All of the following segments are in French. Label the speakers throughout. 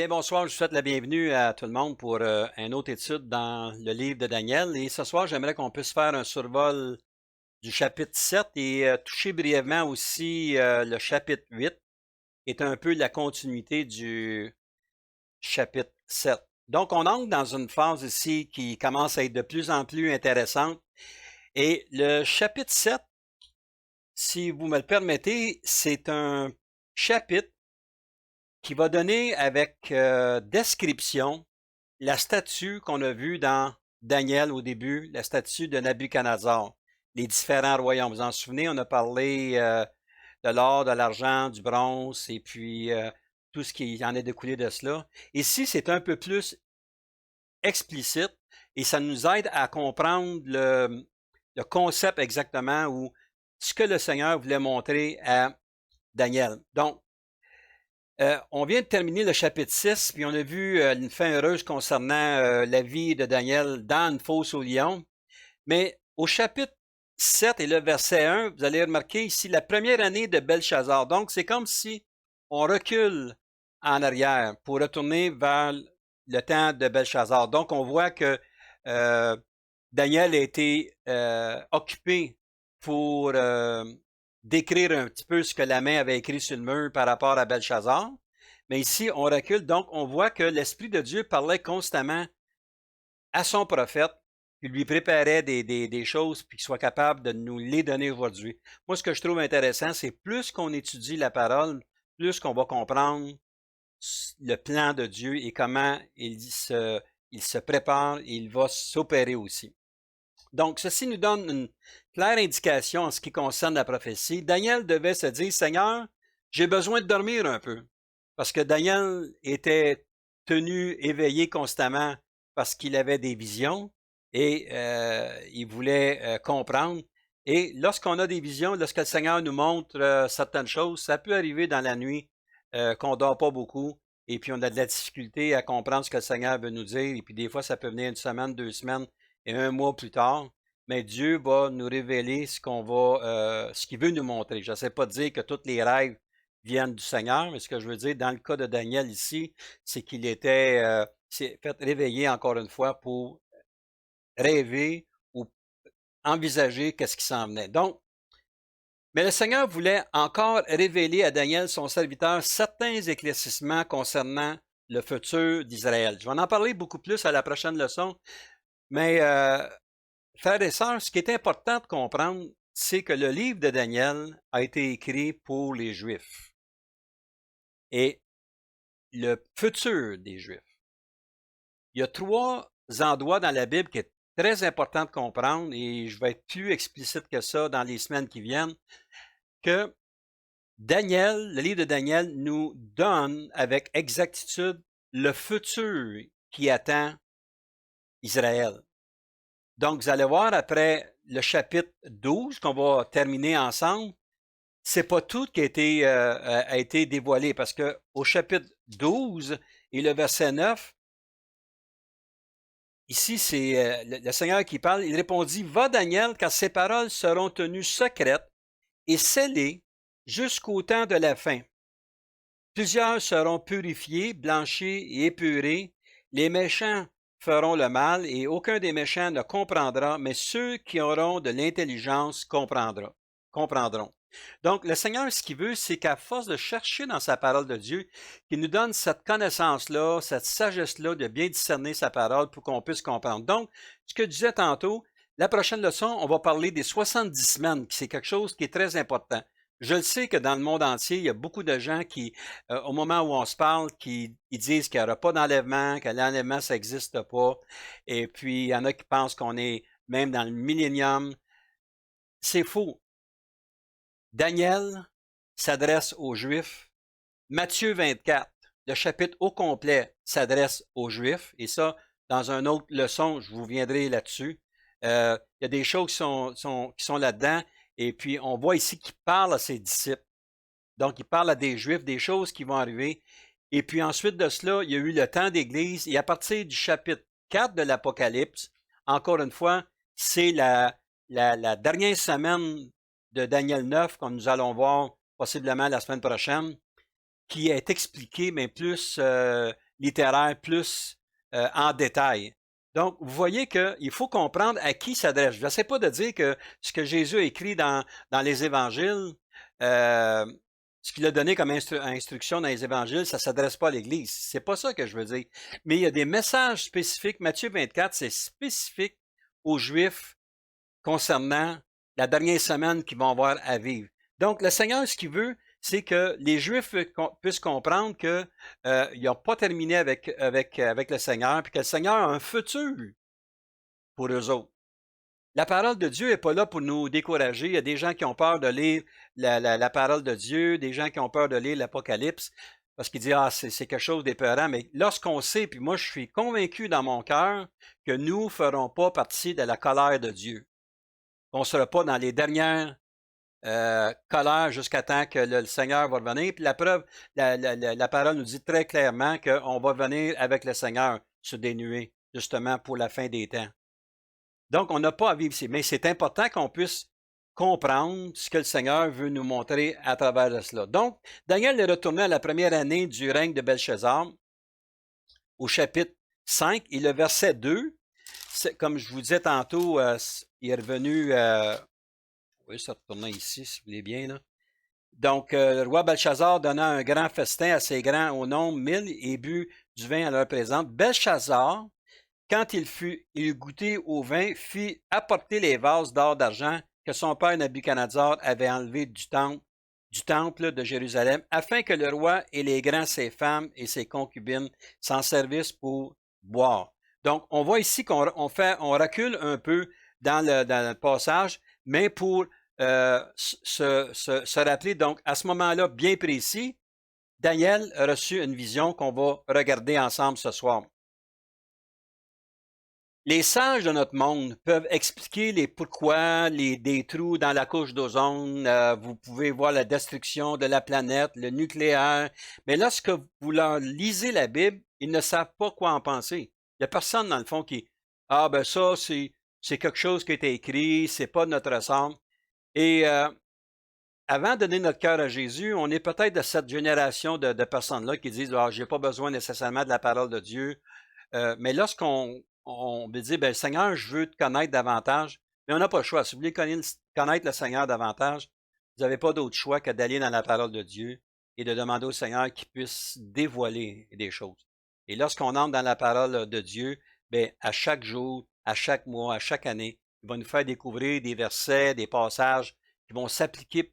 Speaker 1: bien, bonsoir. Je vous souhaite la bienvenue à tout le monde pour une autre étude dans le livre de Daniel. Et ce soir, j'aimerais qu'on puisse faire un survol du chapitre 7 et toucher brièvement aussi le chapitre 8, qui est un peu la continuité du chapitre 7. Donc, on entre dans une phase ici qui commence à être de plus en plus intéressante. Et le chapitre 7, si vous me le permettez, c'est un chapitre qui va donner avec description la statue qu'on a vue dans Daniel au début, la statue de Nabuchodonosor, les différents royaumes. Vous vous en souvenez, on a parlé de l'or, de l'argent, du bronze, et puis tout ce qui en est découlé de cela. Ici, c'est un peu plus explicite et ça nous aide à comprendre le concept exactement ou ce que le Seigneur voulait montrer à Daniel. Donc, on vient de terminer le chapitre 6, puis on a vu une fin heureuse concernant la vie de Daniel dans une fosse au lion. Mais au chapitre 7 et le verset 1, vous allez remarquer ici la première année de Belshazzar. Donc, c'est comme si on recule en arrière pour retourner vers le temps de Belshazzar. Donc, on voit que euh, Daniel a été occupé pour décrire un petit peu ce que la main avait écrit sur le mur par rapport à Belshazzar. Mais ici, on recule, donc on voit que l'Esprit de Dieu parlait constamment à son prophète, qui lui préparait des choses, puis qu'il soit capable de nous les donner aujourd'hui. Moi, ce que je trouve intéressant, c'est plus qu'on étudie la parole, plus qu'on va comprendre le plan de Dieu et comment il se prépare et il va s'opérer aussi. Donc, ceci nous donne une claire indication en ce qui concerne la prophétie. Daniel devait se dire, Seigneur, j'ai besoin de dormir un peu. Parce que Daniel était tenu éveillé constamment parce qu'il avait des visions et il voulait comprendre. Et lorsqu'on a des visions, lorsque le Seigneur nous montre certaines choses, ça peut arriver dans la nuit qu'on ne dort pas beaucoup et puis on a de la difficulté à comprendre ce que le Seigneur veut nous dire. Et puis des fois, ça peut venir une semaine, 2 semaines et un mois plus tard. Mais Dieu va nous révéler ce qu'il veut nous montrer. Je ne sais pas dire que tous les rêves viennent du Seigneur, mais ce que je veux dire dans le cas de Daniel ici, c'est qu'il s'est fait réveiller encore une fois pour rêver ou envisager qu'est-ce qui s'en venait. Donc, mais le Seigneur voulait encore révéler à Daniel, son serviteur, certains éclaircissements concernant le futur d'Israël. Je vais en parler beaucoup plus à la prochaine leçon, mais frères et sœurs, ce qui est important de comprendre, c'est que le livre de Daniel a été écrit pour les Juifs et le futur des Juifs. Il y a 3 endroits dans la Bible qui est très important de comprendre et je vais être plus explicite que ça dans les semaines qui viennent, que Daniel, le livre de Daniel nous donne avec exactitude le futur qui attend Israël. Donc, vous allez voir après le chapitre 12 qu'on va terminer ensemble, c'est pas tout qui a été dévoilé parce que au chapitre 12 et le verset 9, ici c'est le Seigneur qui parle, il répondit, va Daniel, car ces paroles seront tenues secrètes et scellées jusqu'au temps de la fin. Plusieurs seront purifiés, blanchis et épurés. Les méchants feront le mal et aucun des méchants ne comprendra, mais ceux qui auront de l'intelligence comprendront. Donc, le Seigneur, ce qu'il veut, c'est qu'à force de chercher dans sa parole de Dieu, qu'il nous donne cette connaissance-là, cette sagesse-là de bien discerner sa parole pour qu'on puisse comprendre. Donc, ce que je disais tantôt, la prochaine leçon, on va parler des 70 semaines, qui c'est quelque chose qui est très important. Je le sais que dans le monde entier, il y a beaucoup de gens qui, au moment où on se parle, qui ils disent qu'il n'y aura pas d'enlèvement, que l'enlèvement, ça n'existe pas. Et puis, il y en a qui pensent qu'on est même dans le millénium. C'est faux. Daniel s'adresse aux Juifs. Matthieu 24, le chapitre au complet s'adresse aux Juifs. Et ça, dans une autre leçon, je vous viendrai là-dessus. Il y a des choses qui sont là-dedans. Et puis, on voit ici qu'il parle à ses disciples. Donc, il parle à des Juifs, des choses qui vont arriver. Et puis, ensuite de cela, il y a eu le temps d'Église. Et à partir du chapitre 4 de l'Apocalypse, encore une fois, c'est la dernière semaine de Daniel 9, comme nous allons voir possiblement la semaine prochaine, qui est expliqué, mais plus littéraire plus en détail. Donc, vous voyez qu'il faut comprendre à qui s'adresse. Je n'essaie pas de dire que ce que Jésus a écrit dans les évangiles, ce qu'il a donné comme instruction dans les évangiles, ça ne s'adresse pas à l'Église. C'est pas ça que je veux dire. Mais il y a des messages spécifiques. Matthieu 24, c'est spécifique aux Juifs concernant la dernière semaine qu'ils vont avoir à vivre. Donc, le Seigneur, ce qu'il veut, c'est que les Juifs puissent comprendre qu'ils n'ont pas terminé avec le Seigneur, puis que le Seigneur a un futur pour eux autres. La parole de Dieu n'est pas là pour nous décourager. Il y a des gens qui ont peur de lire la parole de Dieu, des gens qui ont peur de lire l'Apocalypse, parce qu'ils disent, ah, c'est quelque chose d'épeurant. Mais lorsqu'on sait, puis moi, je suis convaincu dans mon cœur que nous ne ferons pas partie de la colère de Dieu. On ne sera pas dans les dernières colères jusqu'à temps que le Seigneur va revenir. Puis la preuve, la parole nous dit très clairement qu'on va venir avec le Seigneur sur des nuées, justement pour la fin des temps. Donc, on n'a pas à vivre ici, mais c'est important qu'on puisse comprendre ce que le Seigneur veut nous montrer à travers cela. Donc, Daniel est retourné à la première année du règne de Belshazar, au chapitre 5, et le verset 2, comme je vous disais tantôt, il est revenu, oui, ça retournait ici, si vous voulez bien, là. Donc, le roi Belshazar donna un grand festin à ses grands au nombre 1000 et but du vin à leur présence. Belshazar, quand il eut goûté au vin, fit apporter les vases d'or d'argent que son père Nabuchodonosor avait enlevés du temple de Jérusalem, afin que le roi et les grands, ses femmes et ses concubines s'en servissent pour boire. Donc, on voit ici qu'on recule un peu dans le passage, mais pour se rappeler, donc, à ce moment-là bien précis, Daniel a reçu une vision qu'on va regarder ensemble ce soir. Les sages de notre monde peuvent expliquer les pourquoi, des trous dans la couche d'ozone, vous pouvez voir la destruction de la planète, le nucléaire, mais lorsque vous leur lisez la Bible, ils ne savent pas quoi en penser. Il n'y a personne dans le fond qui « Ah ben ça, c'est quelque chose qui a été écrit, c'est pas de notre ressort. » Et avant de donner notre cœur à Jésus, on est peut-être de cette génération de personnes-là qui disent « Ah, j'ai pas besoin nécessairement de la parole de Dieu. » Mais lorsqu'on veut dire, ben, Seigneur, je veux te connaître davantage, mais on n'a pas le choix. Si vous voulez connaître le Seigneur davantage, vous n'avez pas d'autre choix que d'aller dans la parole de Dieu et de demander au Seigneur qu'il puisse dévoiler des choses. Et lorsqu'on entre dans la parole de Dieu, ben, à chaque jour, à chaque mois, à chaque année, il va nous faire découvrir des versets, des passages qui vont s'appliquer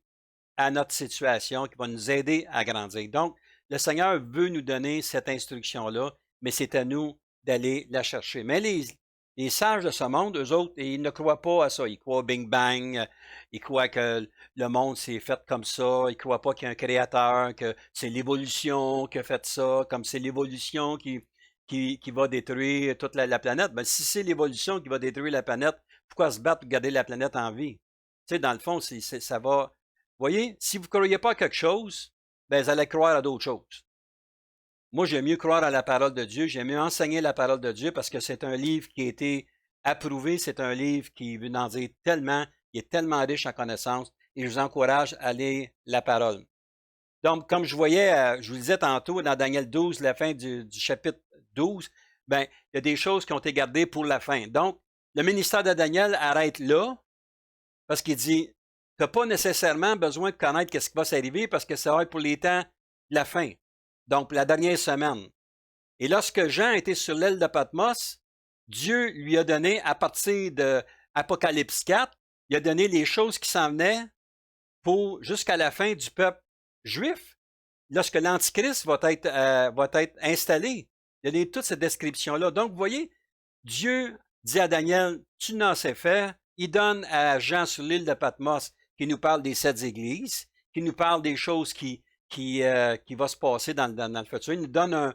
Speaker 1: à notre situation, qui vont nous aider à grandir. Donc, le Seigneur veut nous donner cette instruction-là, mais c'est à nous d'aller la chercher. Mais les sages de ce monde, eux autres, ils ne croient pas à ça. Ils croient au Big Bang, ils croient que le monde s'est fait comme ça, ils ne croient pas qu'il y a un créateur, que c'est l'évolution qui a fait ça, comme c'est l'évolution qui va détruire toute la planète. Ben, si c'est l'évolution qui va détruire la planète, pourquoi se battre pour garder la planète en vie? Tu sais, dans le fond, ça va... Vous voyez, si vous ne croyez pas à quelque chose, ben, vous allez croire à d'autres choses. Moi, j'aime mieux croire à la parole de Dieu, j'aime mieux enseigner la parole de Dieu parce que c'est un livre qui a été approuvé, c'est un livre qui veut en dire tellement, qui est tellement riche en connaissances, et je vous encourage à lire la parole. Donc, comme je voyais, je vous disais tantôt dans Daniel 12, la fin du chapitre 12, ben, il y a des choses qui ont été gardées pour la fin. Donc, le ministère de Daniel arrête là, parce qu'il dit, tu n'as pas nécessairement besoin de connaître ce qui va s'arriver parce que ça va être pour les temps de la fin. Donc, la dernière semaine. Et lorsque Jean était sur l'île de Patmos, Dieu lui a donné, à partir de Apocalypse 4, il a donné les choses qui s'en venaient pour jusqu'à la fin du peuple juif. Lorsque l'Antichrist va être installé, il y a donné toute cette description-là. Donc, vous voyez, Dieu dit à Daniel, tu n'as assez fait. Il donne à Jean sur l'île de Patmos qui nous parle des 7 églises, qui nous parle des choses qui va se passer dans le futur. Il nous donne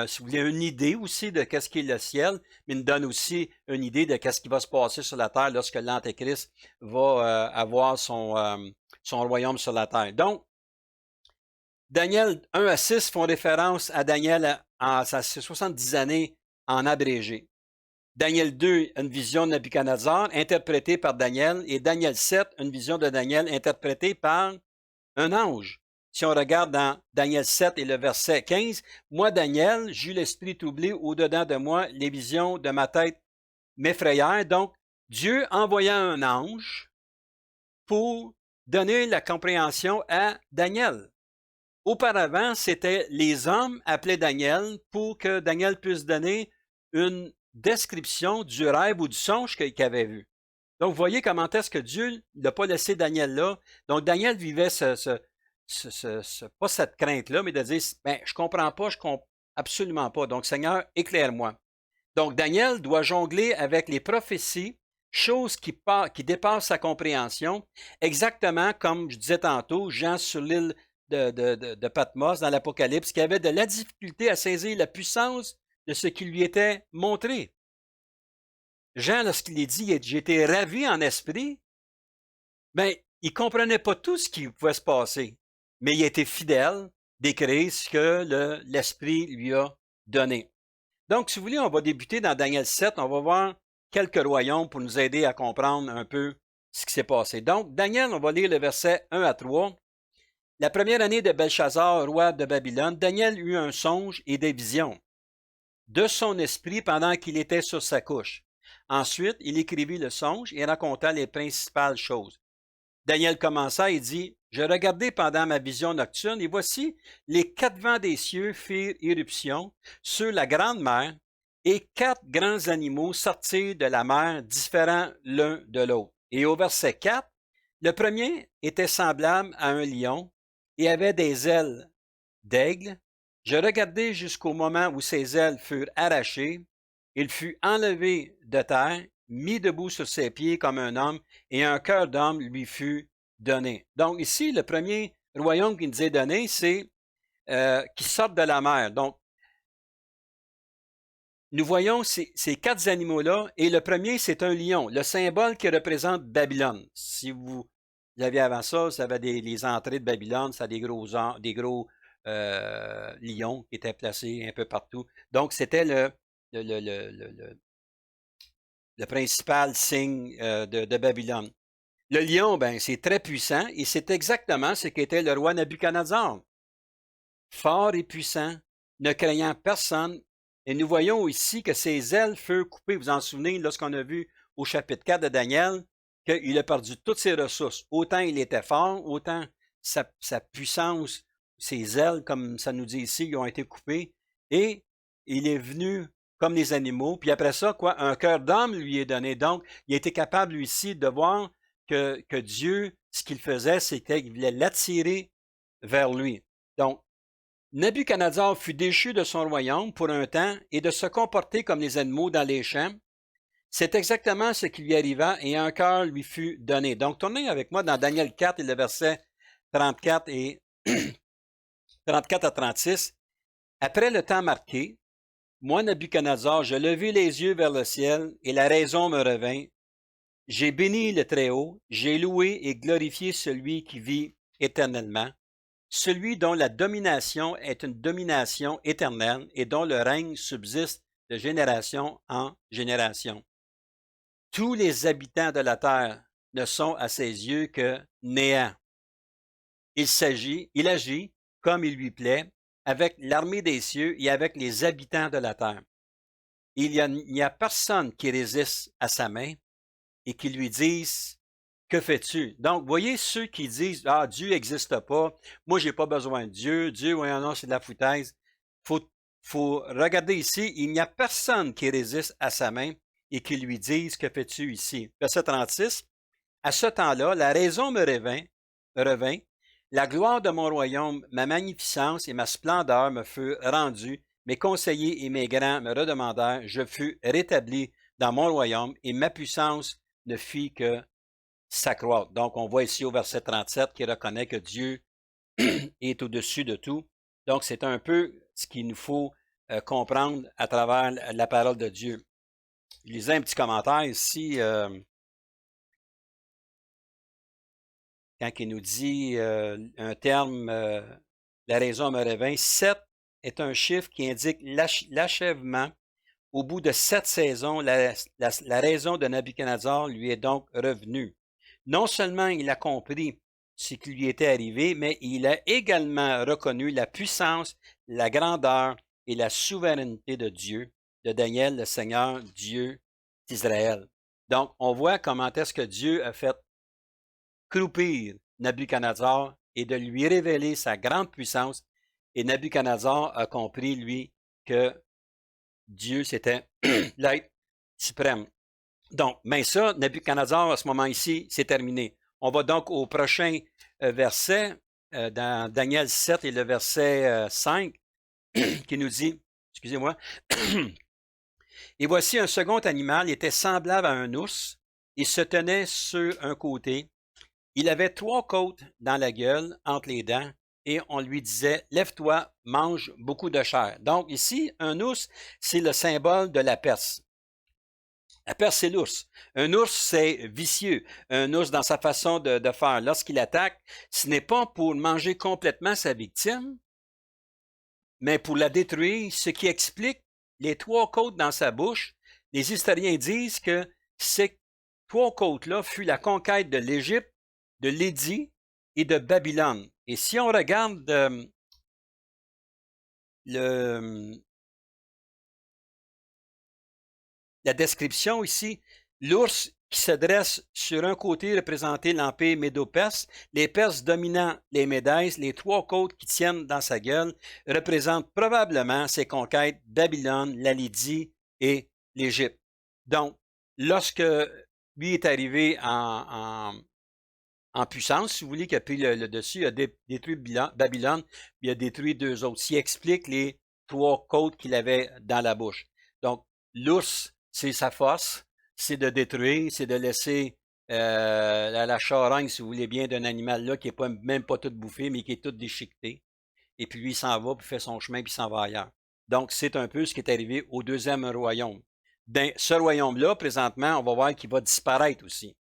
Speaker 1: si vous voulez, une idée aussi de qu'est-ce qu'est le ciel, mais il nous donne aussi une idée de qu'est-ce qui va se passer sur la terre lorsque l'Antéchrist va avoir son royaume sur la terre. Donc, Daniel 1 à 6 font référence à Daniel à ses 70 années en abrégé. Daniel 2, une vision de Nabuchodonosor interprétée par Daniel, et Daniel 7, une vision de Daniel interprétée par un ange. Si on regarde dans Daniel 7 et le verset 15, « Moi, Daniel, j'eus l'esprit troublé au-dedans de moi, les visions de ma tête m'effrayèrent. » Donc, Dieu envoya un ange pour donner la compréhension à Daniel. Auparavant, c'était les hommes appelaient Daniel pour que Daniel puisse donner une description du rêve ou du songe qu'il avait vu. Donc, vous voyez comment est-ce que Dieu n'a pas laissé Daniel là. Donc, Daniel vivait pas cette crainte-là, mais de dire, ben, je comprends pas, je comprends absolument pas. Donc, Seigneur, éclaire-moi. Donc, Daniel doit jongler avec les prophéties, choses qui dépassent sa compréhension, exactement comme je disais tantôt, Jean sur l'île de Patmos dans l'Apocalypse, qui avait de la difficulté à saisir la puissance de ce qui lui était montré. Jean, lorsqu'il est dit « J'étais ravi en esprit », ben, il ne comprenait pas tout ce qui pouvait se passer, mais il était fidèle d'écrire ce que l'Esprit lui a donné. Donc, si vous voulez, on va débuter dans Daniel 7, on va voir quelques royaumes pour nous aider à comprendre un peu ce qui s'est passé. Donc, Daniel, on va lire le verset 1 à 3. La première année de Belchazzar, roi de Babylone, Daniel eut un songe et des visions de son esprit pendant qu'il était sur sa couche. Ensuite, il écrivit le songe et raconta les principales choses. Daniel commença et dit, « Je regardai pendant ma vision nocturne, et voici, les 4 vents des cieux firent irruption sur la grande mer, et 4 grands animaux sortirent de la mer, différents l'un de l'autre. » Et au verset 4, le premier était semblable à un lion, et avait des ailes d'aigle. Je regardai jusqu'au moment où ses ailes furent arrachées. Il fut enlevé de terre, mis debout sur ses pieds comme un homme, et un cœur d'homme lui fut donné. Donc ici, le premier royaume qui nous est donné, c'est qui sort de la mer. Donc, nous voyons ces 4 animaux-là, et le premier, c'est un lion, le symbole qui représente Babylone. Si vous l'avez avant ça, ça avait les entrées de Babylone, ça a des gros lions qui étaient placés un peu partout. Donc, c'était le principal signe de Babylone. Le lion, ben, c'est très puissant et c'est exactement ce qu'était le roi Nabuchodonosor. Fort et puissant, ne craignant personne. Et nous voyons ici que ses ailes furent coupées. Vous en souvenez lorsqu'on a vu au chapitre 4 de Daniel qu'il a perdu toutes ses ressources. Autant il était fort, autant sa puissance, ses ailes, comme ça nous dit ici, ils ont été coupées. Et il est venu comme les animaux. Puis après ça, quoi, un cœur d'homme lui est donné. Donc, il était capable, lui ci, de voir que Dieu, ce qu'il faisait, c'était qu'il voulait l'attirer vers lui. Donc, Nabuchodonosor fut déchu de son royaume pour un temps et de se comporter comme les animaux dans les champs. C'est exactement ce qui lui arriva et un cœur lui fut donné. Donc, tournez avec moi dans Daniel 4 et le verset 34 et 34 à 36. Après le temps marqué, moi, Nabuchodonosor, je levai les yeux vers le ciel et la raison me revint. J'ai béni le Très-Haut, j'ai loué et glorifié celui qui vit éternellement, celui dont la domination est une domination éternelle et dont le règne subsiste de génération en génération. Tous les habitants de la terre ne sont à ses yeux que néant. Il agit comme il lui plaît, avec l'armée des cieux et avec les habitants de la terre. Il n'y a personne qui résiste à sa main et qui lui dise « Que fais-tu? » Donc, voyez ceux qui disent « Ah, Dieu n'existe pas, moi, j'ai pas besoin de Dieu, Dieu, oui, non, c'est de la foutaise. » Faut regarder ici, il n'y a personne qui résiste à sa main et qui lui dise « Que fais-tu ici? » Verset 36, « À ce temps-là, la raison me revint, la gloire de mon royaume, ma magnificence et ma splendeur me furent rendues, mes conseillers et mes grands me redemandèrent, je fus rétabli dans mon royaume et ma puissance ne fit que s'accroître. » Donc, on voit ici au verset 37 qu'il reconnaît que Dieu est au-dessus de tout. Donc, c'est un peu ce qu'il nous faut comprendre à travers la parole de Dieu. Je lisais un petit commentaire ici. Quand il nous dit un terme, la raison me revint, 7 est un chiffre qui indique l'achèvement. Au bout de 7 saisons, la raison de Nabuchodonosor lui est donc revenue. Non seulement il a compris ce qui lui était arrivé, mais il a également reconnu la puissance, la grandeur et la souveraineté de Dieu, de Daniel, le Seigneur Dieu d'Israël. Donc, on voit comment est-ce que Dieu a fait croupir Nabuchodonosor et de lui révéler sa grande puissance. Et Nabuchodonosor a compris, lui, que Dieu, c'était l'être suprême. Donc, mais ça, Nabuchodonosor, à ce moment ici, c'est terminé. On va donc au prochain verset, dans Daniel 7 et le verset 5, qui nous dit, excusez-moi, et voici un second animal, il était semblable à un ours, il se tenait sur un côté, il avait 3 côtes dans la gueule, entre les dents, et on lui disait, lève-toi, mange beaucoup de chair. Donc ici, un ours, c'est le symbole de la Perse. La Perse, c'est l'ours. Un ours, c'est vicieux. Un ours, dans sa façon de faire, lorsqu'il attaque, ce n'est pas pour manger complètement sa victime, mais pour la détruire, ce qui explique les 3 côtes dans sa bouche. Les historiens disent que ces 3 côtes-là fut la conquête de l'Égypte, de Lydie et de Babylone. Et si on regarde la description ici, l'ours qui se dresse sur un côté représentait l'empire médo-perse, les Perses dominant les Médès, les 3 côtes qui tiennent dans sa gueule représentent probablement ses conquêtes Babylone, la Lydie et l'Égypte. Donc, lorsque lui est arrivé en puissance, si vous voulez, qui a pris le dessus, il a détruit Babylone, puis il a détruit 2 autres. Ce qui explique les 3 côtes qu'il avait dans la bouche. Donc, l'ours, c'est sa force, c'est de détruire, c'est de laisser la charogne, si vous voulez bien, d'un animal là qui n'est même pas tout bouffé, mais qui est tout déchiqueté. Et puis lui, il s'en va, puis fait son chemin, puis il s'en va ailleurs. Donc, c'est un peu ce qui est arrivé au 2e royaume. Dans ce royaume-là, présentement, on va voir qu'il va disparaître aussi.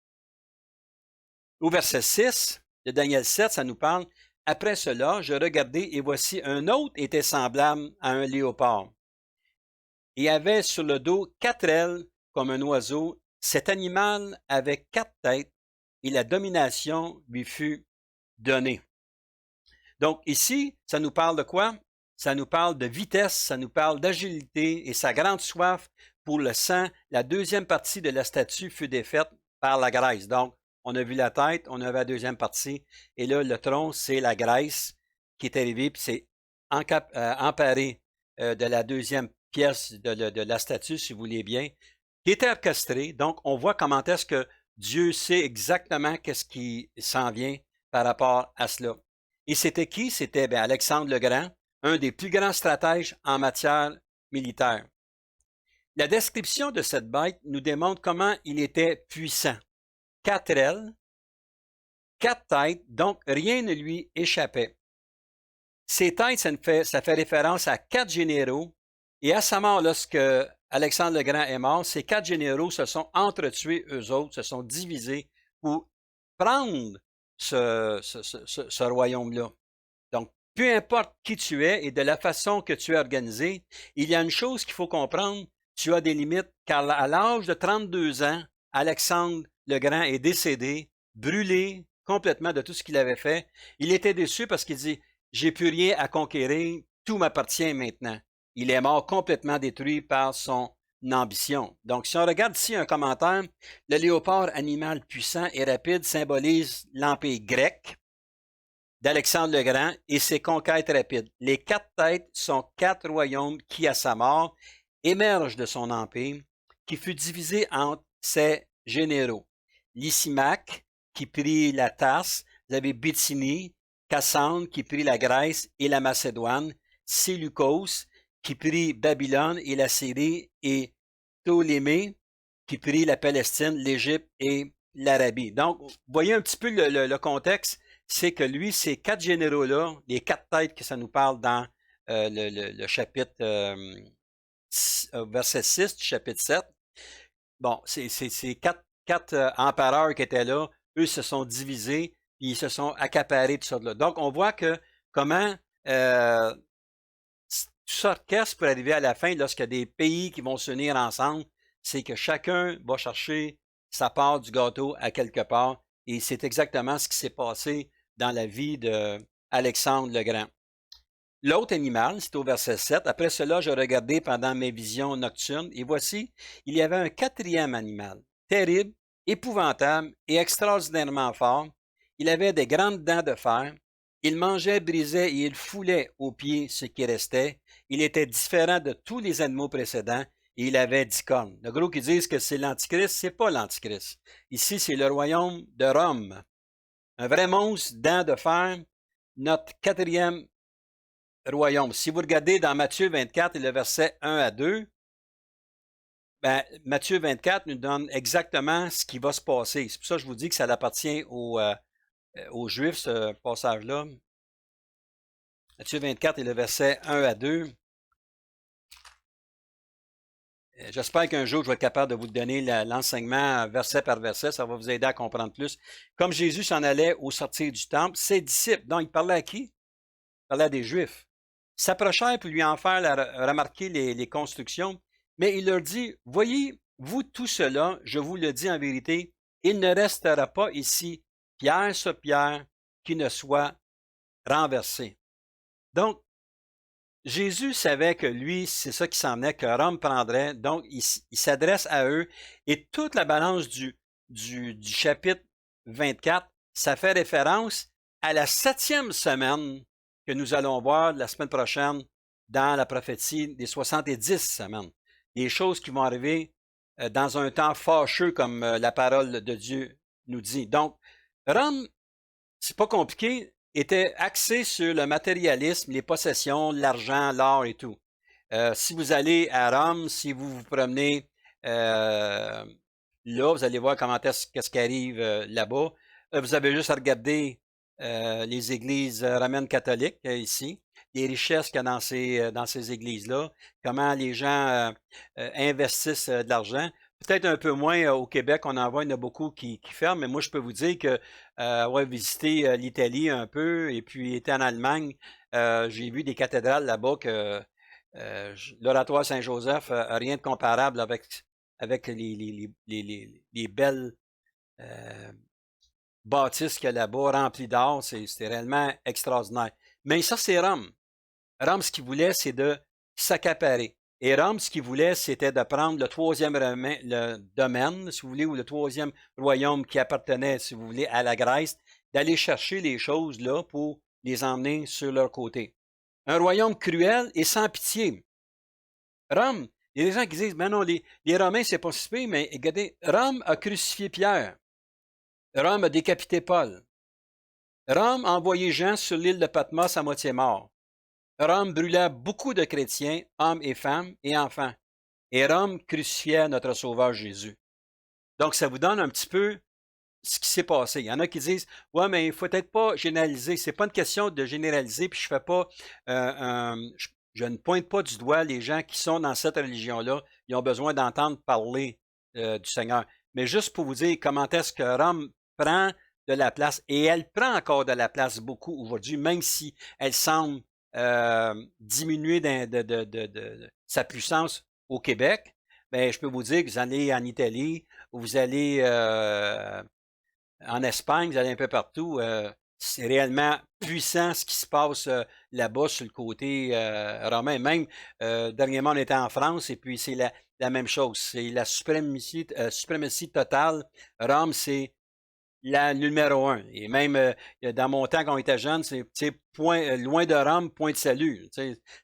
Speaker 1: Au verset 6 de Daniel 7, ça nous parle, « Après cela, je regardai, et voici un autre était semblable à un léopard. Et avait sur le dos 4 ailes comme un oiseau. Cet animal avait 4 têtes, et la domination lui fut donnée. » Donc ici, ça nous parle de quoi? Ça nous parle de vitesse, ça nous parle d'agilité et sa grande soif pour le sang. La deuxième partie de la statue fut défaite par la graisse. Donc, on a vu la tête, on avait la deuxième partie, et là, le tronc, c'est la graisse qui est arrivée, puis c'est emparé de la deuxième pièce de la statue, si vous voulez bien, qui était orchestrée. Donc, on voit comment est-ce que Dieu sait exactement qu'est-ce qui s'en vient par rapport à cela. Et c'était qui? C'était Alexandre le Grand, un des plus grands stratèges en matière militaire. La description de cette bête nous démontre comment il était puissant. 4 ailes, 4 têtes, donc rien ne lui échappait. Ces têtes, ça fait référence à 4 généraux, et à sa mort, lorsque Alexandre le Grand est mort, ces 4 généraux se sont entretués, eux autres, se sont divisés pour prendre ce royaume-là. Donc, peu importe qui tu es et de la façon que tu es organisé, il y a une chose qu'il faut comprendre, tu as des limites, car à l'âge de 32 ans, Alexandre le Grand est décédé, brûlé complètement de tout ce qu'il avait fait. Il était déçu parce qu'il dit, j'ai plus rien à conquérir, tout m'appartient maintenant. Il est mort complètement détruit par son ambition. Donc, si on regarde ici un commentaire, le léopard, animal puissant et rapide, symbolise l'empire grec d'Alexandre le Grand et ses conquêtes rapides. Les 4 têtes sont 4 royaumes qui, à sa mort, émergent de son empire, qui fut divisé entre ses généraux. Lysimaque, qui prit la Tarse, vous avez Bithynie, Cassandre, qui prit la Grèce et la Macédoine, Séleucos, qui prit Babylone et la Syrie, et Ptolémée, qui prit la Palestine, l'Égypte et l'Arabie. Donc, vous voyez un petit peu le contexte, c'est que lui, ces 4 généraux-là, les 4 têtes que ça nous parle dans le chapitre verset 6 du chapitre 7, bon, c'est 4 empereurs qui étaient là, eux se sont divisés, puis ils se sont accaparés de ça là. Donc, on voit que comment tout s'orchestre pour arriver à la fin, lorsqu'il y a des pays qui vont s'unir ensemble, c'est que chacun va chercher sa part du gâteau à quelque part, et c'est exactement ce qui s'est passé dans la vie d'Alexandre le Grand. L'autre animal, c'est au verset 7. Après cela, je regardai pendant mes visions nocturnes, et voici, il y avait un quatrième animal, terrible, épouvantable et extraordinairement fort. Il avait des grandes dents de fer. Il mangeait, brisait et il foulait aux pieds ce qui restait. Il était différent de tous les animaux précédents et il avait 10 cornes. Le gros qui disent que c'est l'Antichrist, c'est pas l'Antichrist. Ici, c'est le royaume de Rome. Un vrai monstre, dents de fer, notre quatrième royaume. Si vous regardez dans Matthieu 24 et le verset 1 à 2, ben, Matthieu 24 nous donne exactement ce qui va se passer. C'est pour ça que je vous dis que ça appartient aux Juifs, ce passage-là. Matthieu 24 et le verset 1 à 2. J'espère qu'un jour, je vais être capable de vous donner l'enseignement verset par verset. Ça va vous aider à comprendre plus. Comme Jésus s'en allait au sortir du temple, ses disciples, donc il parlait à qui? Il parlait à des Juifs. S'approchèrent pour lui en faire remarquer les constructions, mais il leur dit, voyez, vous tout cela, je vous le dis en vérité, il ne restera pas ici pierre sur pierre qui ne soit renversé. Donc, Jésus savait que lui, c'est ça qui s'en venait, que Rome prendrait, donc il s'adresse à eux, et toute la balance du chapitre 24, ça fait référence à la 7e semaine que nous allons voir la semaine prochaine dans la prophétie des 70 semaines. Des choses qui vont arriver dans un temps fâcheux comme la parole de Dieu nous dit. Donc, Rome, c'est pas compliqué, était axé sur le matérialisme, les possessions, l'argent, l'or et tout. Si vous allez à Rome, si vous vous promenez là, vous allez voir qu'est-ce qui arrive là-bas. Vous avez juste à regarder les églises romaines catholiques ici, les richesses qu'il y a dans ces églises-là, comment les gens investissent de l'argent. Peut-être un peu moins au Québec, on en voit, il y en a beaucoup qui ferment, mais moi, je peux vous dire que avoir visité l'Italie un peu et puis été en Allemagne, j'ai vu des cathédrales là-bas que l'oratoire Saint-Joseph n'a rien de comparable avec les belles bâtisses qu'il y a là-bas, remplies d'or. C'est réellement extraordinaire. Mais ça, c'est Rome. Rome, ce qu'il voulait, c'est de s'accaparer. Et Rome, ce qu'il voulait, c'était de prendre le troisième domaine, si vous voulez, ou le troisième royaume qui appartenait, si vous voulez, à la Grèce, d'aller chercher les choses là pour les emmener sur leur côté. Un royaume cruel et sans pitié. Rome, il y a des gens qui disent, ben non, les Romains, c'est pas si pire, mais regardez, Rome a crucifié Pierre. Rome a décapité Paul. Rome a envoyé Jean sur l'île de Patmos à moitié mort. Rome brûla beaucoup de chrétiens, hommes et femmes et enfants. Et Rome crucifiait notre Sauveur Jésus. Donc, ça vous donne un petit peu ce qui s'est passé. Il y en a qui disent, ouais, mais il faut peut-être pas généraliser. C'est pas une question de généraliser, puis je fais pas, je ne pointe pas du doigt les gens qui sont dans cette religion-là. Ils ont besoin d'entendre parler du Seigneur. Mais juste pour vous dire comment est-ce que Rome prend de la place, et elle prend encore de la place beaucoup aujourd'hui, même si elle semble diminuer de sa puissance au Québec. Ben, je peux vous dire que vous allez en Italie, vous allez en Espagne, vous allez un peu partout. C'est réellement puissant ce qui se passe là-bas sur le côté romain. Même dernièrement, on était en France et puis c'est la même chose. C'est la suprématie totale. Rome, c'est la numéro 1. Et même dans mon temps, quand on était jeune, c'est loin de Rome, point de salut.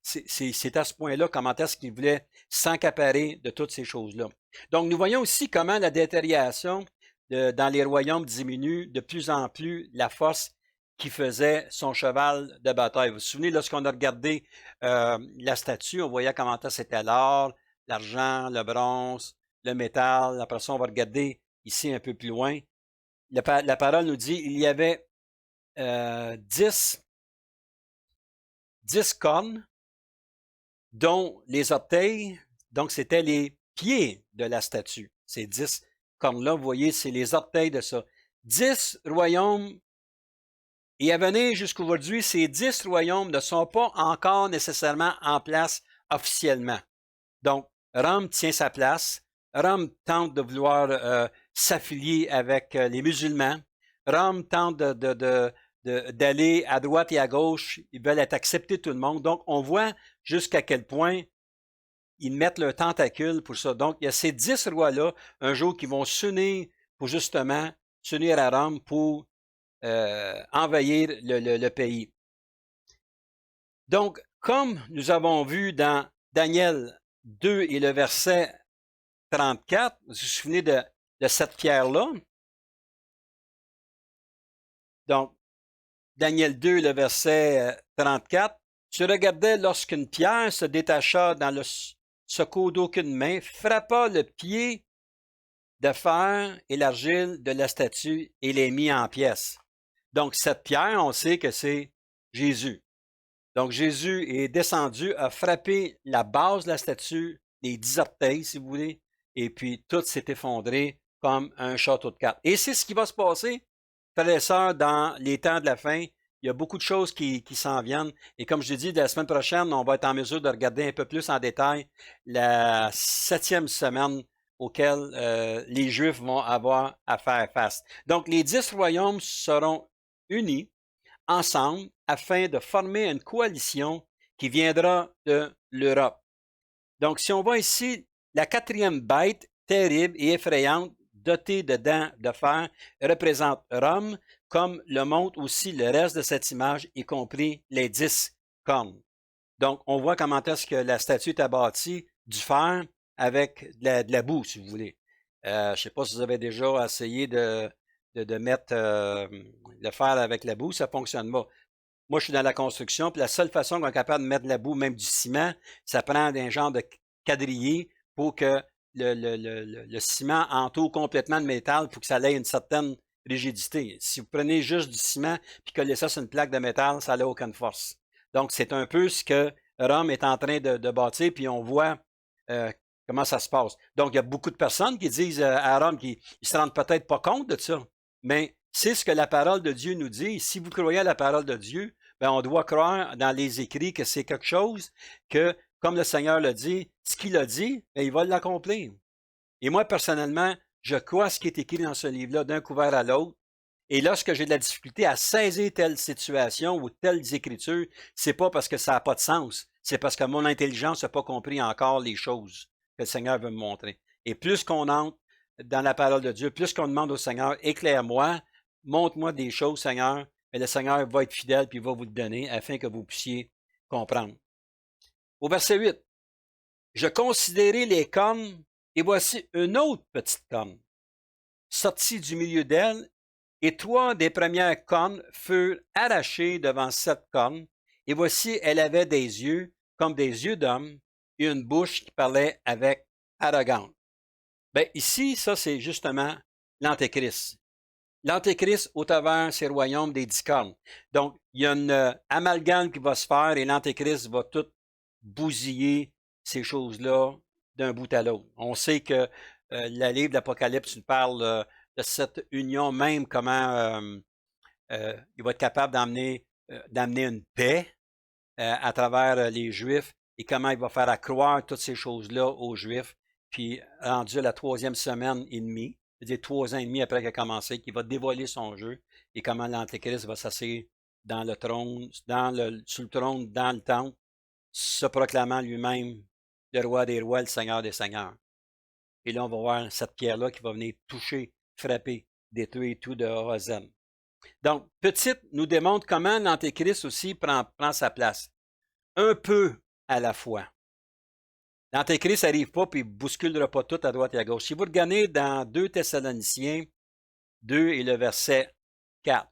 Speaker 1: C'est à ce point-là comment est-ce qu'il voulait s'accaparer de toutes ces choses-là. Donc, nous voyons aussi comment la détérioration dans les royaumes diminue de plus en plus la force qui faisait son cheval de bataille. Vous vous souvenez, lorsqu'on a regardé la statue, on voyait comment c'était l'or, l'argent, le bronze, le métal. Après ça, on va regarder ici un peu plus loin. La parole nous dit il y avait 10 cornes, dont les orteils, donc c'était les pieds de la statue. Ces 10 cornes-là, vous voyez, c'est les orteils de ça. 10 royaumes, et à venir jusqu'aujourd'hui, ces 10 royaumes ne sont pas encore nécessairement en place officiellement. Donc, Rome tient sa place. Rome tente de vouloir s'affilier avec les musulmans. Rome tente d'aller à droite et à gauche. Ils veulent être acceptés de tout le monde. Donc, on voit jusqu'à quel point ils mettent leurs tentacules pour ça. Donc, il y a ces 10 rois-là, un jour, qui vont s'unir pour justement s'unir à Rome pour envahir le pays. Donc, comme nous avons vu dans Daniel 2 et le verset 34, vous vous souvenez de cette pierre-là? Donc, Daniel 2, le verset 34, « Tu regardais lorsqu'une pierre se détacha dans le secours d'aucune main, frappa le pied de fer et l'argile de la statue et les mit en pièces. » Donc, cette pierre, on sait que c'est Jésus. Donc, Jésus est descendu, a frappé la base de la statue, les 10 orteils, si vous voulez, et puis tout s'est effondré comme un château de cartes. Et c'est ce qui va se passer, frères et sœurs, dans les temps de la fin. Il y a beaucoup de choses qui s'en viennent. Et comme je l'ai dit, la semaine prochaine, on va être en mesure de regarder un peu plus en détail la 7e semaine auquel les Juifs vont avoir à faire face. Donc, les 10 royaumes seront unis ensemble afin de former une coalition qui viendra de l'Europe. Donc, si on voit ici, la 4e bête, terrible et effrayante, dotée de dents de fer, représente Rome, comme le montre aussi le reste de cette image, y compris les 10 cornes. Donc, on voit comment est-ce que la statue est bâtie, du fer avec de la boue, si vous voulez. Je ne sais pas si vous avez déjà essayé de mettre le fer avec la boue, ça ne fonctionne pas. Moi, je suis dans la construction, puis la seule façon qu'on est capable de mettre de la boue, même du ciment, ça prend un genre de quadrillé pour que le ciment entoure complètement le métal pour que ça ait une certaine rigidité. Si vous prenez juste du ciment puis collez ça sur une plaque de métal, ça n'a aucune force. Donc, c'est un peu ce que Rome est en train de bâtir, puis on voit comment ça se passe. Donc, il y a beaucoup de personnes qui disent à Rome qu'ils ne se rendent peut-être pas compte de ça, mais c'est ce que la parole de Dieu nous dit. Si vous croyez à la parole de Dieu, bien, on doit croire dans les écrits que c'est quelque chose que, comme le Seigneur l'a dit, ce qu'il a dit, bien, il va l'accomplir. Et moi, personnellement, je crois ce qui est écrit dans ce livre-là d'un couvert à l'autre. Et lorsque j'ai de la difficulté à saisir telle situation ou telles écritures, c'est pas parce que ça n'a pas de sens, c'est parce que mon intelligence n'a pas compris encore les choses que le Seigneur veut me montrer. Et plus qu'on entre dans la parole de Dieu, plus qu'on demande au Seigneur, éclaire-moi, montre-moi des choses, Seigneur, et le Seigneur va être fidèle puis il va vous le donner afin que vous puissiez comprendre. Au verset 8, « Je considérai les cornes, et voici une autre petite corne, sortie du milieu d'elle, et 3 des premières cornes furent arrachées devant cette corne, et voici, elle avait des yeux comme des yeux d'homme, et une bouche qui parlait avec arrogance. » Bien, ici, ça, c'est justement l'Antéchrist. L'Antéchrist au travers ses royaumes des 10 cornes. Donc, il y a une amalgame qui va se faire et l'Antéchrist va tout bousiller ces choses-là d'un bout à l'autre. On sait que le livre de l'Apocalypse nous parle de cette union même, comment il va être capable d'amener une paix à travers les Juifs et comment il va faire accroire toutes ces choses-là aux Juifs. Puis, rendu à la 3e semaine et demie, c'est-à-dire 3 ans et demi après qu'il a commencé, qu'il va dévoiler son jeu et comment l'Antéchrist va s'asseoir dans le trône, sur le trône, dans le temple, se proclamant lui-même le roi des rois, le seigneur des seigneurs. Et là, on va voir cette pierre-là qui va venir toucher, frapper, détruire tout de A à Z. Donc, petite nous démontre comment l'Antéchrist aussi prend sa place. Un peu à la fois. L'Antéchrist n'arrive pas et ne bousculera pas tout à droite et à gauche. Si vous regardez dans 2 Thessaloniciens 2 et le verset 4.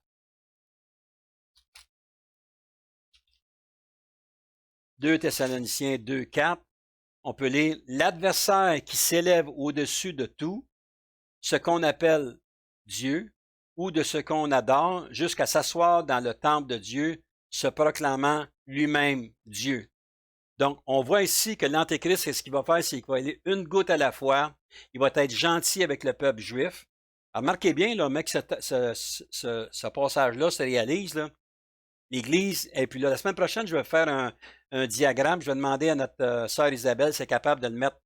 Speaker 1: 2 Thessaloniciens 2, 4, on peut lire « L'adversaire qui s'élève au-dessus de tout, ce qu'on appelle Dieu, ou de ce qu'on adore, jusqu'à s'asseoir dans le temple de Dieu, se proclamant lui-même Dieu. » Donc, on voit ici que l'Antéchrist, ce qu'il va faire, c'est qu'il va aller une goutte à la fois. Il va être gentil avec le peuple juif. Alors, remarquez bien, là, mec, ce passage-là se réalise. L'Église, et puis là, la semaine prochaine, je vais faire un diagramme. Je vais demander à notre sœur Isabelle si elle est capable de le mettre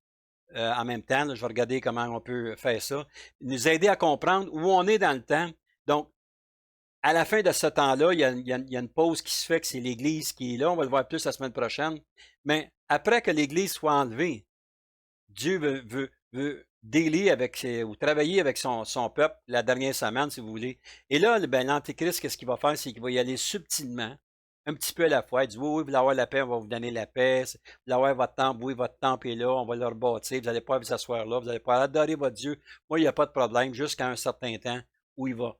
Speaker 1: en même temps. Là, je vais regarder comment on peut faire ça. Nous aider à comprendre où on est dans le temps. Donc, à la fin de ce temps-là, il y a une pause qui se fait, que c'est l'Église qui est là. On va le voir plus la semaine prochaine. Mais après que l'Église soit enlevée, Dieu veut dealer avec ou travailler avec son peuple la dernière semaine, si vous voulez. Et là, ben, l'Antéchrist, qu'est-ce qu'il va faire? C'est qu'il va y aller subtilement, un petit peu à la fois. Il dit, oui, oui, vous voulez avoir la paix, on va vous donner la paix. Vous voulez avoir votre temple, oui, votre temple est là, on va le rebâtir. Vous n'allez pas vous asseoir là, vous n'allez pas adorer votre Dieu. Moi, il n'y a pas de problème, jusqu'à un certain temps où il va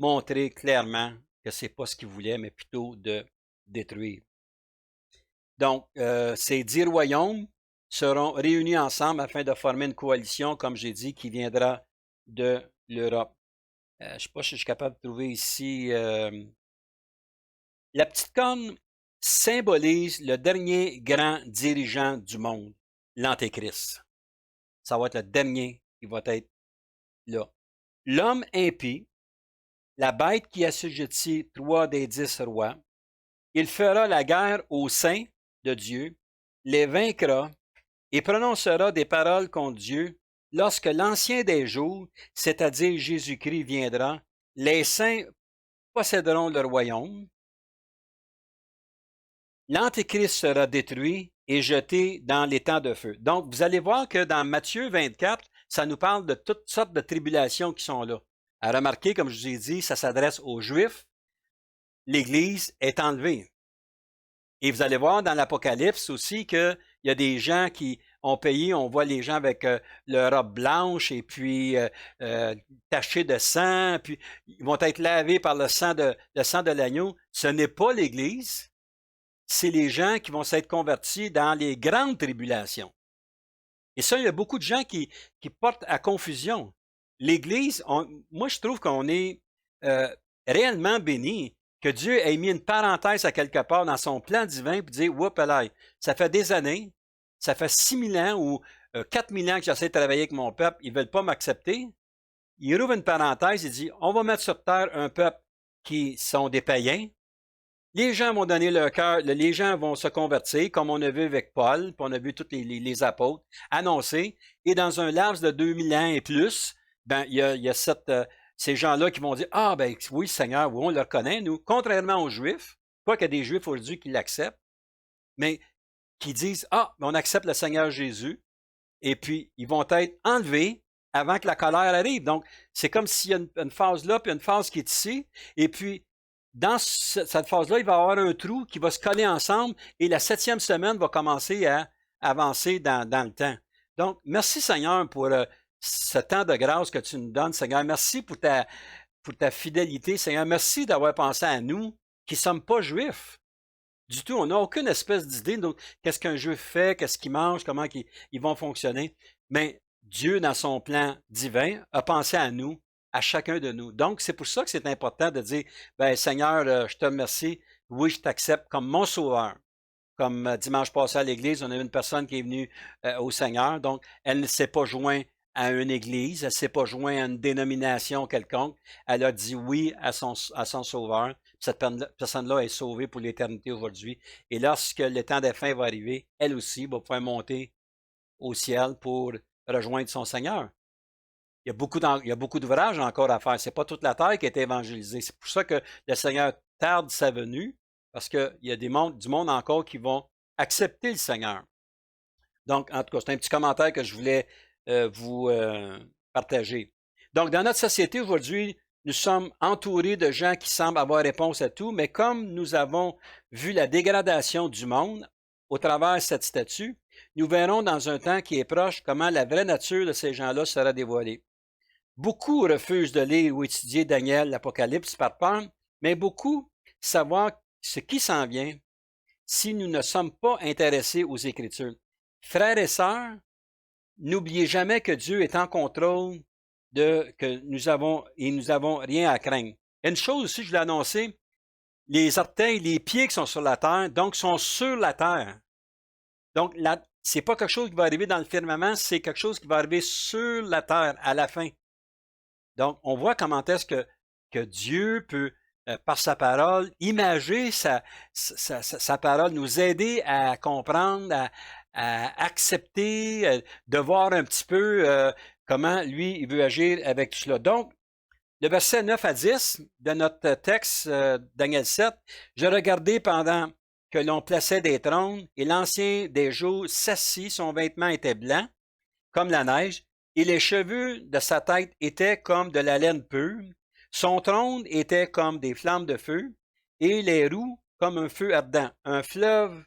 Speaker 1: montrer clairement que c'est pas ce qu'il voulait, mais plutôt de détruire. Donc, ces 10 royaumes seront réunis ensemble afin de former une coalition, comme j'ai dit, qui viendra de l'Europe. Je ne sais pas si je suis capable de trouver ici. La petite corne symbolise le dernier grand dirigeant du monde, l'Antéchrist. Ça va être le dernier qui va être là. L'homme impie, la bête qui assujettit 3 des 10 rois, il fera la guerre aux saints de Dieu, les vaincra et prononcera des paroles contre Dieu lorsque l'ancien des jours, c'est-à-dire Jésus-Christ, viendra. Les saints posséderont le royaume. L'Antéchrist sera détruit et jeté dans l'étang de feu. Donc, vous allez voir que dans Matthieu 24, ça nous parle de toutes sortes de tribulations qui sont là. À remarquer, comme je vous ai dit, ça s'adresse aux Juifs. L'Église est enlevée. Et vous allez voir dans l'Apocalypse aussi qu'il y a des gens qui ont payé, on voit les gens avec leur robe blanche et puis tachés de sang, puis ils vont être lavés par le sang de l'agneau. Ce n'est pas l'Église, c'est les gens qui vont s'être convertis dans les grandes tribulations. Et ça, il y a beaucoup de gens qui portent à confusion. L'Église, moi je trouve qu'on est réellement béni que Dieu ait mis une parenthèse à quelque part dans son plan divin pour dire, oups, là, ça fait des années, ça fait 6000 ans ou 4000 ans que j'essaie de travailler avec mon peuple, ils ne veulent pas m'accepter. Il rouvre une parenthèse, il dit, on va mettre sur terre un peuple qui sont des païens. Les gens vont donner leur cœur, les gens vont se convertir, comme on a vu avec Paul, puis on a vu tous les apôtres annoncer. Et dans un laps de 2000 ans et plus, ben, il y a ces gens-là qui vont dire, ah, ben oui, Seigneur, oui, on le reconnaît, nous, contrairement aux Juifs, pas qu'il y a des Juifs aujourd'hui qui l'acceptent, mais qui disent, ah, on accepte le Seigneur Jésus, et puis ils vont être enlevés avant que la colère arrive. Donc, c'est comme s'il y a une phase là, puis une phase qui est ici, et puis dans cette phase-là, il va y avoir un trou qui va se coller ensemble et la 7e semaine va commencer à avancer dans le temps. Donc, merci Seigneur pour ce temps de grâce que tu nous donnes, Seigneur. Merci pour ta fidélité, Seigneur. Merci d'avoir pensé à nous qui ne sommes pas juifs. Du tout, on n'a aucune espèce d'idée de qu'est-ce qu'un juif fait, qu'est-ce qu'il mange, comment ils vont fonctionner. Mais Dieu, dans son plan divin, a pensé à nous, à chacun de nous. Donc, c'est pour ça que c'est important de dire, ben Seigneur, je te remercie, oui, je t'accepte comme mon sauveur. Comme dimanche passé à l'église, on a une personne qui est venue au Seigneur, donc elle ne s'est pas jointe à une église, elle ne s'est pas jointe à une dénomination quelconque, elle a dit oui à son sauveur. Cette personne-là est sauvée pour l'éternité aujourd'hui. Et lorsque le temps des fins va arriver, elle aussi va pouvoir monter au ciel pour rejoindre son Seigneur. Il y a beaucoup d'ouvrages encore à faire. Ce n'est pas toute la terre qui est évangélisée. C'est pour ça que le Seigneur tarde sa venue, parce qu'il y a du monde encore qui vont accepter le Seigneur. Donc, en tout cas, c'est un petit commentaire que je voulais vous partager. Donc, dans notre société aujourd'hui, nous sommes entourés de gens qui semblent avoir réponse à tout, mais comme nous avons vu la dégradation du monde au travers de cette statue, nous verrons dans un temps qui est proche comment la vraie nature de ces gens-là sera dévoilée. Beaucoup refusent de lire ou étudier Daniel, l'Apocalypse par peur, mais beaucoup savoir ce qui s'en vient si nous ne sommes pas intéressés aux Écritures. Frères et sœurs, n'oubliez jamais que Dieu est en contrôle que nous avons rien à craindre. Une chose aussi, je l'ai annoncé, les orteils, les pieds qui sont sur la terre, donc sont sur la terre. Donc, c'est pas quelque chose qui va arriver dans le firmament, c'est quelque chose qui va arriver sur la terre à la fin. Donc, on voit comment est-ce que Dieu peut, par sa parole, imager sa parole, nous aider à comprendre, à accepter, de voir un petit peu comment lui, il veut agir avec tout cela. Donc, Le verset 9 à 10 de notre texte, Daniel 7, « Je regardai pendant que l'on plaçait des trônes, et l'ancien des jours s'assit, son vêtement était blanc, comme la neige, et les cheveux de sa tête étaient comme de la laine pure. Son trône était comme des flammes de feu, et les roues comme un feu ardent. Un fleuve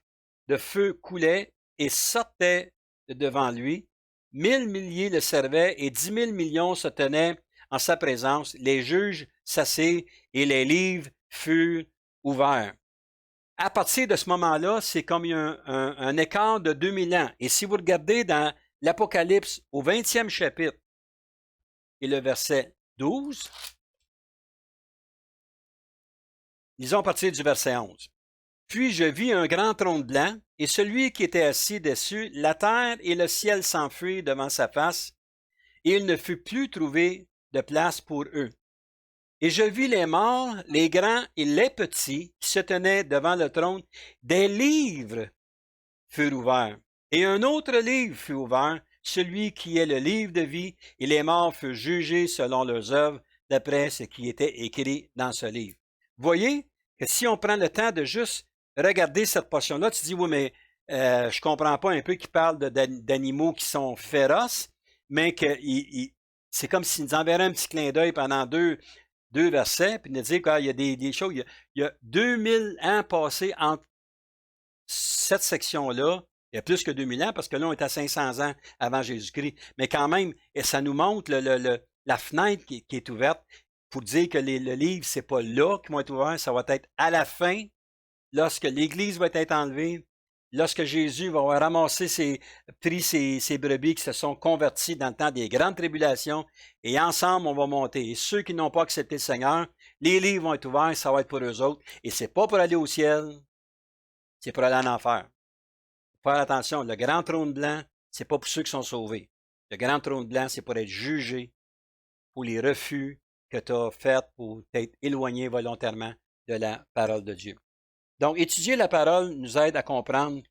Speaker 1: de feu coulait et sortait de devant lui. 1000 milliers le servaient, et 10 000 millions se tenaient en sa présence. Les juges s'assirent, et les livres furent ouverts. » À partir de ce moment-là, c'est comme un écart de 2000 ans. Et si vous regardez dans l'Apocalypse au 20e chapitre et le verset 12, lisons à partir du verset 11. « Puis je vis un grand trône blanc, et celui qui était assis dessus, la terre et le ciel s'enfuirent devant sa face, et il ne fut plus trouvé de place pour eux. Et je vis les morts, les grands et les petits, qui se tenaient devant le trône. Des livres furent ouverts. Et un autre livre fut ouvert, celui qui est le livre de vie, et les morts furent jugés selon leurs œuvres, d'après ce qui était écrit dans ce livre. » Voyez que si on prend le temps de juste regarder cette portion-là, tu dis, oui, mais je comprends pas un peu qu'il parle d'animaux qui sont féroces, mais que c'est comme s'il nous enverrait un petit clin d'œil pendant deux versets, puis nous dire qu'il y a des choses, il y a 2000 ans passés entre cette section-là. Il y a plus que 2000 ans, parce que là, on est à 500 ans avant Jésus-Christ. Mais quand même, et ça nous montre la fenêtre qui est ouverte pour dire que le livre, c'est pas là qui va être ouvert, ça va être à la fin, lorsque l'Église va être enlevée, lorsque Jésus va avoir ramassé pris ses brebis qui se sont convertis dans le temps des grandes tribulations, et ensemble, on va monter. Et ceux qui n'ont pas accepté le Seigneur, les livres vont être ouverts, ça va être pour eux autres. Et c'est pas pour aller au ciel, c'est pour aller en enfer. Faut faire attention, le grand trône blanc, c'est pas pour ceux qui sont sauvés. Le grand trône blanc, c'est pour être jugé pour les refus que tu as faits pour t'être éloigné volontairement de la parole de Dieu. Donc, étudier la parole nous aide à comprendre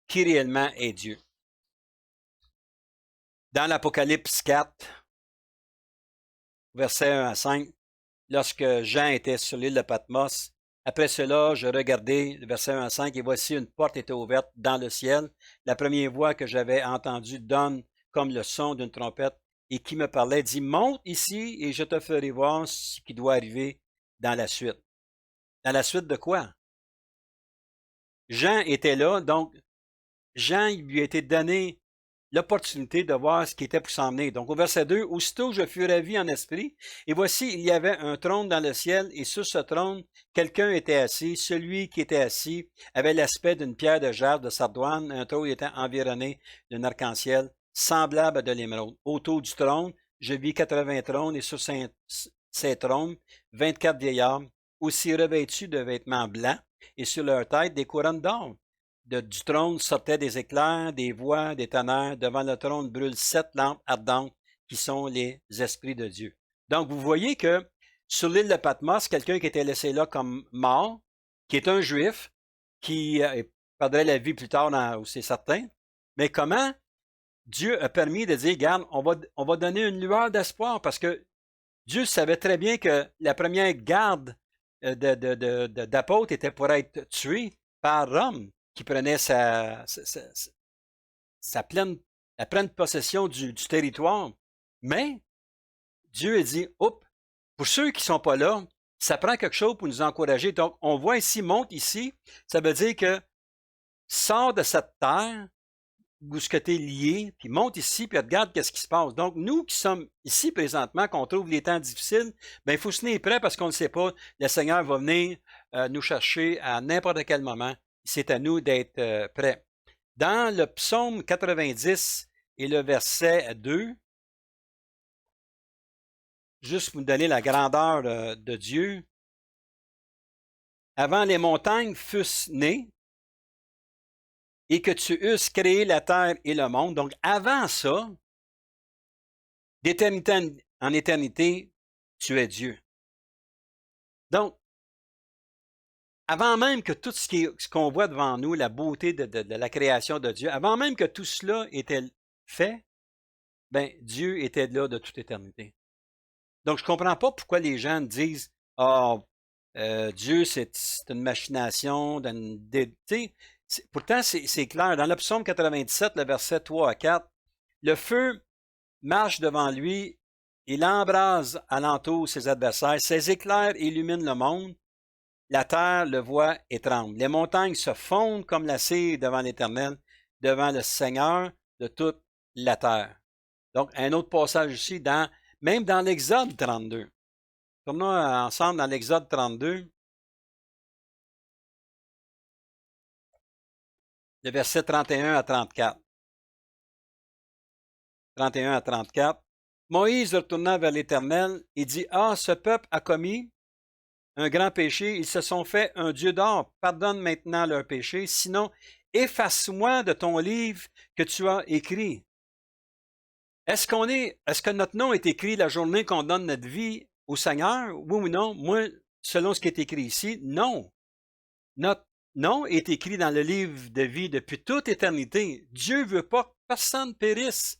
Speaker 1: qui réellement est Dieu. Dans l'Apocalypse 4, versets 1 à 5, lorsque Jean était sur l'île de Patmos, après cela, je regardai, verset 1 à 5, et voici une porte était ouverte dans le ciel. La première voix que j'avais entendue donne comme le son d'une trompette, et qui me parlait, dit, monte ici, et je te ferai voir ce qui doit arriver dans la suite. Dans la suite de quoi? Jean était là, donc Jean, il lui a été donné l'opportunité de voir ce qui était pour s'en venir. Donc, au verset 2, « Aussitôt je fus ravi en esprit, et voici, il y avait un trône dans le ciel, et sur ce trône, quelqu'un était assis. Celui qui était assis avait l'aspect d'une pierre de jade de sardoine, un trône était environné d'un arc-en-ciel, semblable à de l'émeraude. Autour du trône, je vis 80 trônes, et sur ces trônes, 24 vieillards, aussi revêtus de vêtements blancs, et sur leur tête des couronnes d'or. Du trône sortaient des éclairs, des voix, des tonnerres. Devant le trône brûlent 7 lampes ardentes qui sont les esprits de Dieu. » Donc, vous voyez que sur l'île de Patmos, quelqu'un qui était laissé là comme mort, qui est un juif, qui perdrait la vie plus tard, c'est certain. Mais comment Dieu a permis de dire, regarde, on va donner une lueur d'espoir, parce que Dieu savait très bien que la première garde d'apôtres était pour être tuée par Rome, qui prenait la pleine possession du territoire. Mais Dieu a dit, oups, pour ceux qui ne sont pas là, ça prend quelque chose pour nous encourager. Donc, on voit ici, monte ici, ça veut dire que sors de cette terre où ce que tu es lié, puis monte ici, puis regarde qu'est-ce qui se passe. Donc, nous qui sommes ici présentement, qu'on trouve les temps difficiles, ben il faut se tenir prêt parce qu'on ne sait pas, le Seigneur va venir nous chercher à n'importe quel moment. C'est à nous d'être prêts. Dans le psaume 90 et le verset 2, juste pour vous donner la grandeur de Dieu, avant les montagnes fussent nées et que tu eusses créé la terre et le monde. Donc, avant ça, d'éternité en éternité, tu es Dieu. Donc, avant même que tout ce qu'on voit devant nous, la beauté de la création de Dieu, avant même que tout cela était fait, ben Dieu était là de toute éternité. Donc, je ne comprends pas pourquoi les gens disent ah, Dieu, c'est une machination. Pourtant, c'est clair. Dans le psaume 97, le verset 3 à 4, le feu marche devant lui, il embrase alentour ses adversaires, ses éclairs illuminent le monde, la terre le voit et tremble. Les montagnes se fondent comme la cire devant l'Éternel, devant le Seigneur de toute la terre. Donc, un autre passage ici, même dans l'Exode 32. Tournons ensemble dans l'Exode 32, le verset 31 à 34. 31 à 34. Moïse retourna vers l'Éternel et dit, ah, ce peuple a commis un grand péché, ils se sont fait un Dieu d'or, pardonne maintenant leur péché, sinon efface-moi de ton livre que tu as écrit. Est-ce que notre nom est écrit la journée qu'on donne notre vie au Seigneur? Oui ou non? Moi, selon ce qui est écrit ici, non. Notre nom est écrit dans le livre de vie depuis toute éternité. Dieu veut pas que personne périsse.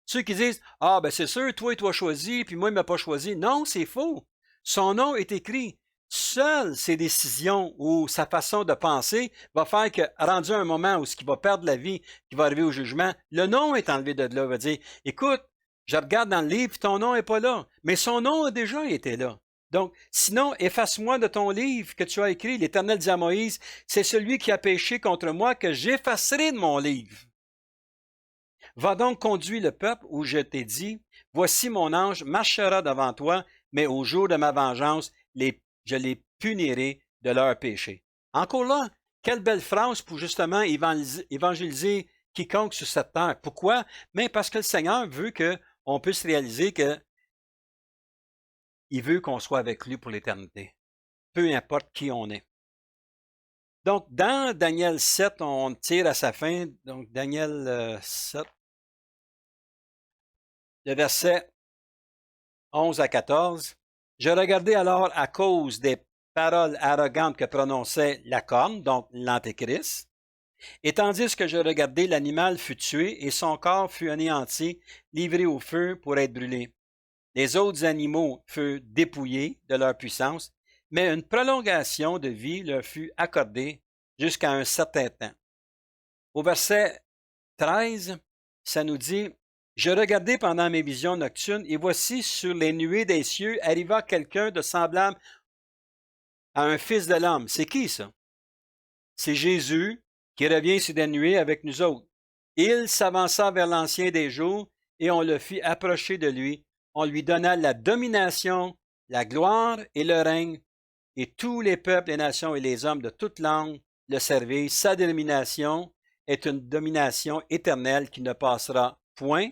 Speaker 1: Ceux qui disent, ah, ben c'est sûr, toi, il t'a choisi, puis moi, il m'a pas choisi. Non, c'est faux. Son nom est écrit. Seules ses décisions ou sa façon de penser va faire que, rendu à un moment où ce qui va perdre la vie, qui va arriver au jugement, le nom est enlevé de là. Il va dire, écoute, je regarde dans le livre, ton nom n'est pas là. Mais son nom a déjà été là. Donc, sinon, efface-moi de ton livre que tu as écrit. L'Éternel dit à Moïse, c'est celui qui a péché contre moi que j'effacerai de mon livre. Va donc conduire le peuple où je t'ai dit, voici mon ange marchera devant toi, mais au jour de ma vengeance, je les punirai de leurs péchés. Encore là, quelle belle phrase pour justement évangéliser quiconque sur cette terre. Pourquoi? Mais parce que le Seigneur veut qu'on puisse réaliser qu'il veut qu'on soit avec lui pour l'éternité, peu importe qui on est. Donc, dans Daniel 7, on tire à sa fin, donc Daniel 7, le verset 11 à 14. Je regardai alors à cause des paroles arrogantes que prononçait la corne, donc l'Antéchrist. Et tandis que je regardais, l'animal fut tué et son corps fut anéanti, livré au feu pour être brûlé. Les autres animaux furent dépouillés de leur puissance, mais une prolongation de vie leur fut accordée jusqu'à un certain temps. Au verset 13, ça nous dit, je regardais pendant mes visions nocturnes, et voici sur les nuées des cieux arriva quelqu'un de semblable à un fils de l'homme. C'est qui ça? C'est Jésus qui revient sur des nuées avec nous autres. Il s'avança vers l'ancien des jours, et on le fit approcher de lui. On lui donna la domination, la gloire et le règne, et tous les peuples, les nations et les hommes de toute langue le servirent. Sa domination est une domination éternelle qui ne passera point,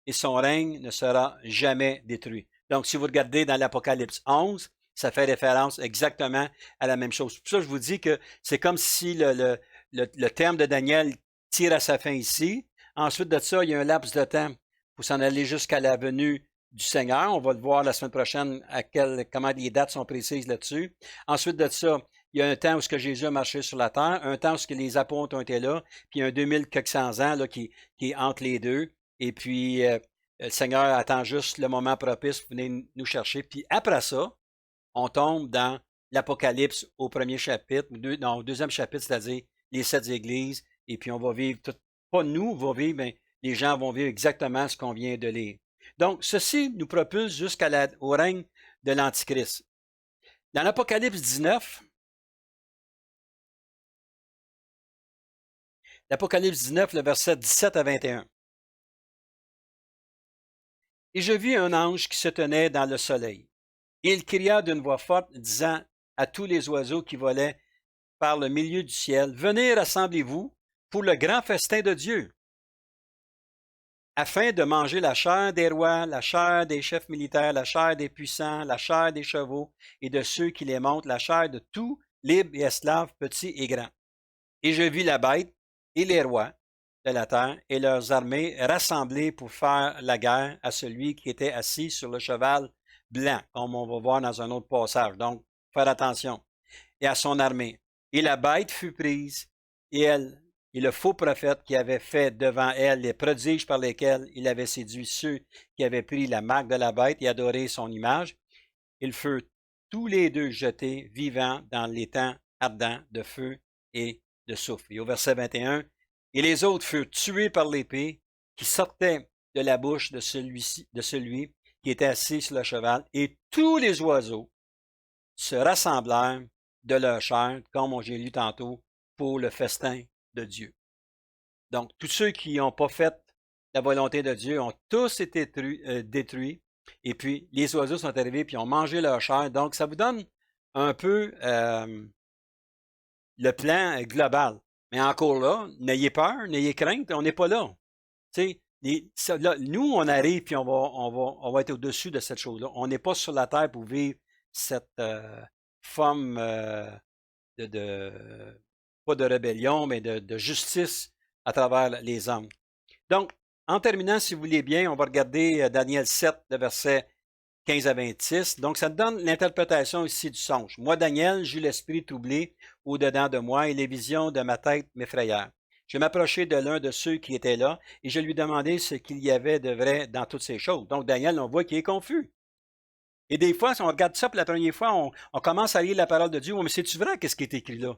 Speaker 1: et son règne ne sera jamais détruit. Donc, si vous regardez dans l'Apocalypse 11, ça fait référence exactement à la même chose. Pour ça, je vous dis que c'est comme si le terme de Daniel tire à sa fin ici. Ensuite de ça, il y a un laps de temps pour s'en aller jusqu'à la venue du Seigneur. On va le voir la semaine prochaine comment les dates sont précises là-dessus. Ensuite de ça, il y a un temps où Jésus a marché sur la terre, un temps où les apôtres ont été là, puis il y a un 2400 ans là, qui est entre les deux. Et puis, le Seigneur attend juste le moment propice pour venir nous chercher. Puis après ça, on tombe dans l'Apocalypse au premier chapitre, au deuxième chapitre, c'est-à-dire les 7 églises. Et puis, on va vivre, pas nous, on va vivre, mais les gens vont vivre exactement ce qu'on vient de lire. Donc, ceci nous propulse jusqu'au règne de l'Antichrist. Dans l'Apocalypse 19, le verset 17 à 21. Et je vis un ange qui se tenait dans le soleil. Et il cria d'une voix forte, disant à tous les oiseaux qui volaient par le milieu du ciel, venez, rassemblez-vous pour le grand festin de Dieu, afin de manger la chair des rois, la chair des chefs militaires, la chair des puissants, la chair des chevaux et de ceux qui les montent, la chair de tous, libres et esclaves, petits et grands. Et je vis la bête et les rois de la terre et leurs armées rassemblées pour faire la guerre à celui qui était assis sur le cheval blanc, comme on va voir dans un autre passage. Donc, faire attention. Et à son armée. Et la bête fut prise, et elle et le faux prophète qui avait fait devant elle les prodiges par lesquels il avait séduit ceux qui avaient pris la marque de la bête et adoré son image, ils furent tous les deux jetés vivants dans l'étang ardent de feu et de soufre. Et au verset 21, et les autres furent tués par l'épée qui sortait de la bouche de celui qui était assis sur le cheval, et tous les oiseaux se rassemblèrent de leur chair, comme j'ai lu tantôt, pour le festin de Dieu. Donc, tous ceux qui n'ont pas fait la volonté de Dieu ont tous été détruits. Et puis, les oiseaux sont arrivés et ont mangé leur chair. Donc, ça vous donne un peu le plan global. Mais encore là, n'ayez peur, n'ayez crainte, on n'est pas là. Tu sais, là, nous, on arrive puis on va être au-dessus de cette chose-là. On n'est pas sur la terre pour vivre cette forme pas de rébellion, mais de justice à travers les hommes. Donc, en terminant, si vous voulez bien, on va regarder Daniel 7, le verset 15 à 26. Donc, ça donne l'interprétation ici du songe. Moi, Daniel, j'eus l'esprit troublé au-dedans de moi et les visions de ma tête m'effrayèrent. Je m'approchai de l'un de ceux qui étaient là et je lui demandai ce qu'il y avait de vrai dans toutes ces choses. Donc, Daniel, on voit qu'il est confus. Et des fois, si on regarde ça pour la première fois, on commence à lire la parole de Dieu. Oh, mais c'est-tu vrai qu'est-ce qui est écrit là?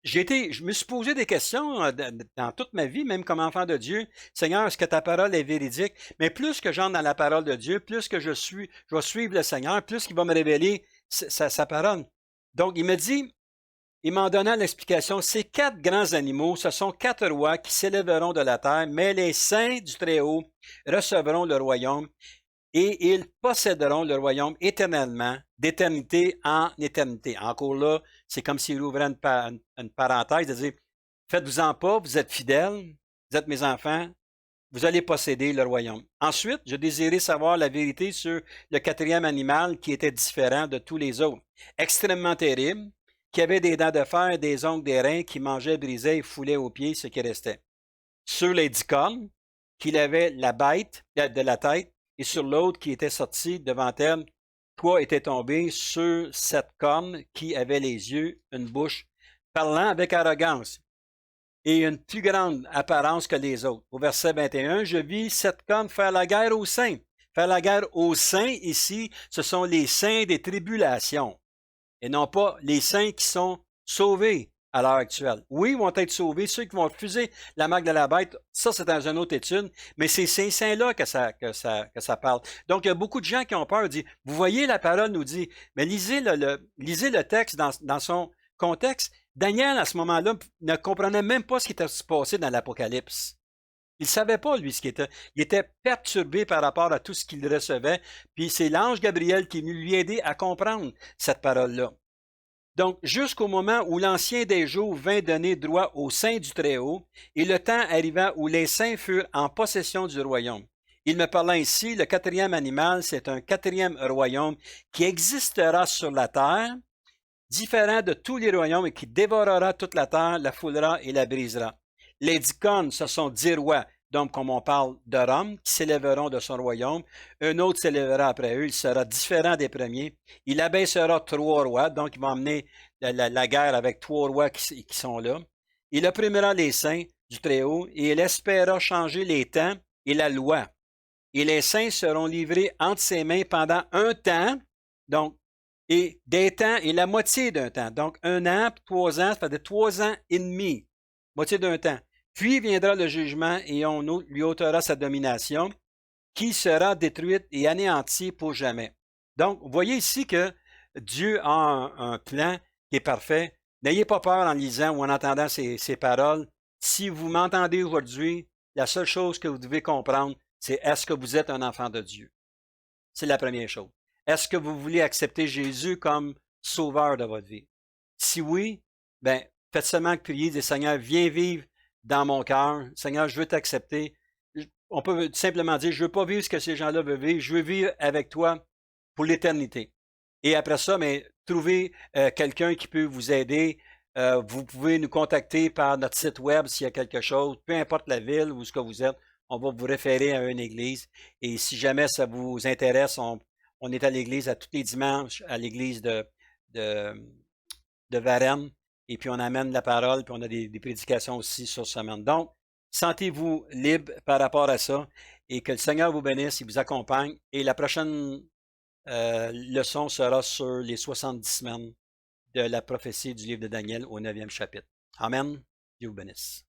Speaker 1: Je me suis posé des questions dans toute ma vie, même comme enfant de Dieu. Seigneur, est-ce que ta parole est véridique? Mais plus que j'entre dans la parole de Dieu, plus que je vais suivre le Seigneur, plus qu'il va me révéler sa parole. Donc, il m'en donna l'explication. Ces 4 grands animaux, ce sont 4 rois qui s'élèveront de la terre, mais les saints du Très-Haut recevront le royaume et ils posséderont le royaume éternellement, d'éternité en éternité. Encore là, c'est comme s'il ouvrait une parenthèse, de dire, faites-vous-en pas, vous êtes fidèles, vous êtes mes enfants, vous allez posséder le royaume. Ensuite, je désirais savoir la vérité sur le 4e animal qui était différent de tous les autres, extrêmement terrible, qui avait des dents de fer, des ongles, des reins, qui mangeait, brisait et foulait aux pieds ce qui restait. Sur les 10 cornes, qu'il avait la bête de la tête, et sur l'autre qui était sorti devant elle, 3 étaient tombés sur cette corne qui avait les yeux, une bouche, parlant avec arrogance et une plus grande apparence que les autres. Au verset 21, je vis cette corne faire la guerre aux saints. Faire la guerre aux saints, ici, ce sont les saints des tribulations, et non pas les saints qui sont sauvés à l'heure actuelle. Oui, ils vont être sauvés, ceux qui vont refuser la marque de la bête, ça c'est dans une autre étude, mais c'est ces saints-là que ça parle. Donc, il y a beaucoup de gens qui ont peur, disent, vous voyez, la parole nous dit, mais lisez le texte dans son contexte. Daniel, à ce moment-là, ne comprenait même pas ce qui était passé dans l'Apocalypse. Il ne savait pas, lui, ce qui était. Il était perturbé par rapport à tout ce qu'il recevait, puis c'est l'ange Gabriel qui est venu lui aider à comprendre cette parole-là. Donc, jusqu'au moment où l'Ancien des jours vint donner droit aux saints du Très-Haut, et le temps arriva où les saints furent en possession du royaume. Il me parla ainsi, le 4e animal, c'est un 4e royaume qui existera sur la terre, différent de tous les royaumes et qui dévorera toute la terre, la foulera et la brisera. Les 10 cornes, ce sont 10 rois, donc comme on parle de Rome, qui s'élèveront de son royaume. Un autre s'élèvera après eux, il sera différent des premiers. Il abaissera 3 rois, donc il va emmener la guerre avec 3 rois qui sont là. Il opprimera les saints du Très-Haut et il espéra changer les temps et la loi. Et les saints seront livrés entre ses mains pendant un temps, donc, et des temps et la moitié d'un temps. Donc, 1 an, 3 ans, ça fait 3 ans et demi, moitié d'un temps. Puis viendra le jugement et on lui ôtera sa domination, qui sera détruite et anéantie pour jamais. Donc, vous voyez ici que Dieu a un plan qui est parfait. N'ayez pas peur en lisant ou en entendant ces paroles. Si vous m'entendez aujourd'hui, la seule chose que vous devez comprendre, c'est est-ce que vous êtes un enfant de Dieu? C'est la première chose. Est-ce que vous voulez accepter Jésus comme sauveur de votre vie? Si oui, ben, faites seulement prier, dites Seigneur, viens vivre dans mon cœur. Seigneur, je veux t'accepter. On peut simplement dire, je ne veux pas vivre ce que ces gens-là veulent vivre, je veux vivre avec toi pour l'éternité. Et après ça, mais trouvez quelqu'un qui peut vous aider. Vous pouvez nous contacter par notre site web s'il y a quelque chose, peu importe la ville ou ce que vous êtes, on va vous référer à une église. Et si jamais ça vous intéresse, on est à l'église à tous les dimanches, à l'église de Varennes. Et puis on amène la parole, puis on a des prédications aussi sur ce semaine. Donc, sentez-vous libre par rapport à ça et que le Seigneur vous bénisse, il vous accompagne. Et la prochaine leçon sera sur les 70 semaines de la prophétie du livre de Daniel au 9e chapitre. Amen. Dieu vous bénisse.